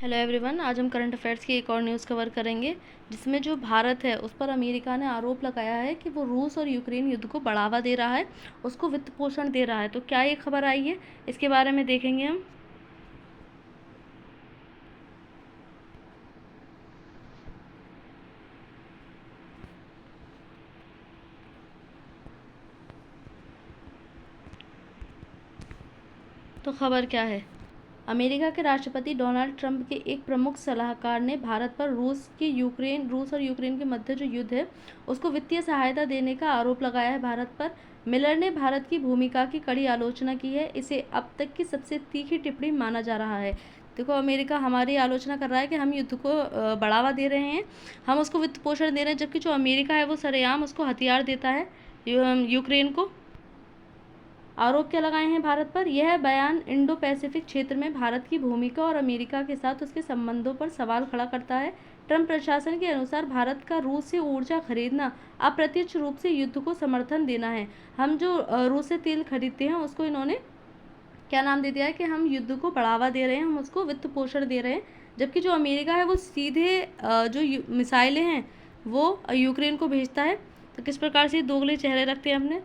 Hello everyone, आज हम current affairs की एक और न्यूज़ कवर करेंगे जिसमें जो भारत है उस पर अमेरिका ने आरोप लगाया है कि वो रूस और यूक्रेन युद्ध को बढ़ावा दे रहा है, उसको वित्त पोषण दे रहा है। तो क्या ये खबर आई है, इसके बारे में देखेंगे हम। तो खबर क्या है। अमेरिका के राष्ट्रपति डोनाल्ड ट्रंप के एक प्रमुख सलाहकार ने भारत पर रूस और यूक्रेन के मध्य जो युद्ध है उसको वित्तीय सहायता देने का आरोप लगाया है भारत पर। मिलर ने भारत की भूमिका की कड़ी आलोचना की है। इसे अब तक की सबसे तीखी टिप्पणी माना जा रहा है। देखो, अमेरिका हमारी आलोचना कर रहा है कि हम युद्ध को बढ़ावा दे रहे हैं, हम उसको वित्त पोषण दे रहे हैं, जबकि जो अमेरिका है वो सरेआम उसको हथियार देता है यूक्रेन को। आरोप क्या लगाए हैं भारत पर। यह बयान इंडो पैसिफिक क्षेत्र में भारत की भूमिका और अमेरिका के साथ उसके संबंधों पर सवाल खड़ा करता है। ट्रंप प्रशासन के अनुसार भारत का रूस से ऊर्जा खरीदना अप्रत्यक्ष रूप से युद्ध को समर्थन देना है। हम जो रूस से तेल खरीदते हैं उसको इन्होंने क्या नाम दे दिया है कि हम युद्ध को बढ़ावा दे रहे हैं, हम उसको वित्त पोषण दे रहे हैं। जबकि जो अमेरिका है वो सीधे जो मिसाइलें हैं वो यूक्रेन को भेजता है। तो किस प्रकार से दोगले चेहरे रखते हैं अपने।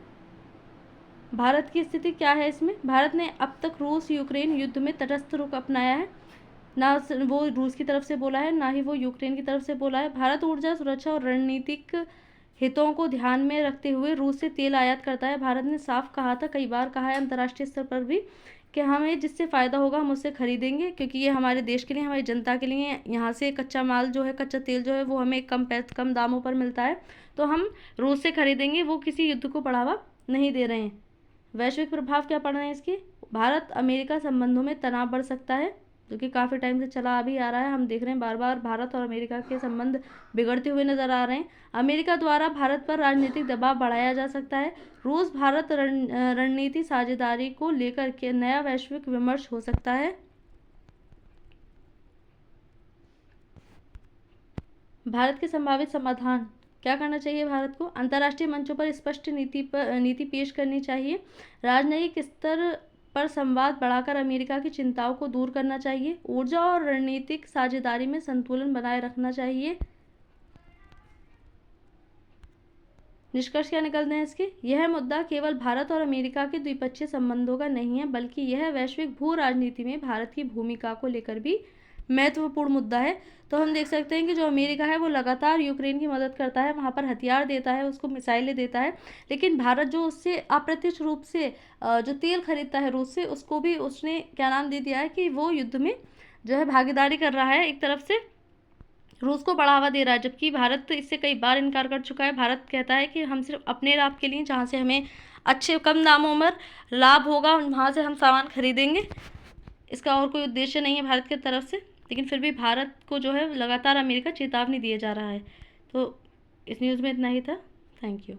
भारत की स्थिति क्या है इसमें। भारत ने अब तक रूस यूक्रेन युद्ध में तटस्थ रुख अपनाया है। ना वो रूस की तरफ से बोला है, ना ही वो यूक्रेन की तरफ से बोला है। भारत ऊर्जा सुरक्षा और रणनीतिक हितों को ध्यान में रखते हुए रूस से तेल आयात करता है। भारत ने साफ कहा था, कई बार कहा है अंतर्राष्ट्रीय स्तर पर भी, कि हमें जिससे फ़ायदा होगा हम उससे खरीदेंगे, क्योंकि ये हमारे देश के लिए, हमारी जनता के लिए, यहाँ से कच्चा माल जो है, कच्चा तेल जो है वो हमें कम दामों पर मिलता है, तो हम रूस से खरीदेंगे। वो किसी युद्ध को बढ़ावा नहीं दे रहे हैं। वैश्विक प्रभाव क्या पड़ रहे हैं इसके। भारत अमेरिका संबंधों में तनाव बढ़ सकता है, जो कि काफ़ी टाइम से चला अभी आ रहा है। हम देख रहे हैं बार बार भारत और अमेरिका के संबंध बिगड़ते हुए नजर आ रहे हैं। अमेरिका द्वारा भारत पर राजनीतिक दबाव बढ़ाया जा सकता है। रूस भारत रणनीति साझेदारी को लेकर के नया वैश्विक विमर्श हो सकता है। भारत के संभावित समाधान क्या करना चाहिए। भारत को अंतर्राष्ट्रीय मंचों पर स्पष्ट नीति पेश करनी चाहिए। राजनयिक स्तर पर संवाद बढ़ाकर अमेरिका की चिंताओं को दूर करना चाहिए। ऊर्जा और रणनीतिक साझेदारी में संतुलन बनाए रखना चाहिए। निष्कर्ष क्या निकलते हैं इसके। यह मुद्दा केवल भारत और अमेरिका के द्विपक्षीय संबंधों का नहीं है, बल्कि यह वैश्विक भू राजनीति में भारत की भूमिका को लेकर भी महत्वपूर्ण मुद्दा है। तो हम देख सकते हैं कि जो अमेरिका है वो लगातार यूक्रेन की मदद करता है, वहाँ पर हथियार देता है, उसको मिसाइलें देता है, लेकिन भारत जो उससे अप्रत्यक्ष रूप से जो तेल खरीदता है रूस से, उसको भी उसने क्या नाम दे दिया है कि वो युद्ध में जो है भागीदारी कर रहा है, एक तरफ से रूस को बढ़ावा दे रहा है। जबकि भारत इससे कई बार इनकार कर चुका है। भारत कहता है कि हम सिर्फ अपने लाभ के लिए, जहाँ से हमें अच्छे कम दामों में लाभ होगा, वहाँ से हम सामान खरीदेंगे। इसका और कोई उद्देश्य नहीं है भारत की तरफ से। लेकिन फिर भी भारत को जो है लगातार अमेरिका चेतावनी दिए जा रहा है। तो इस न्यूज़ में इतना ही था। Thank you.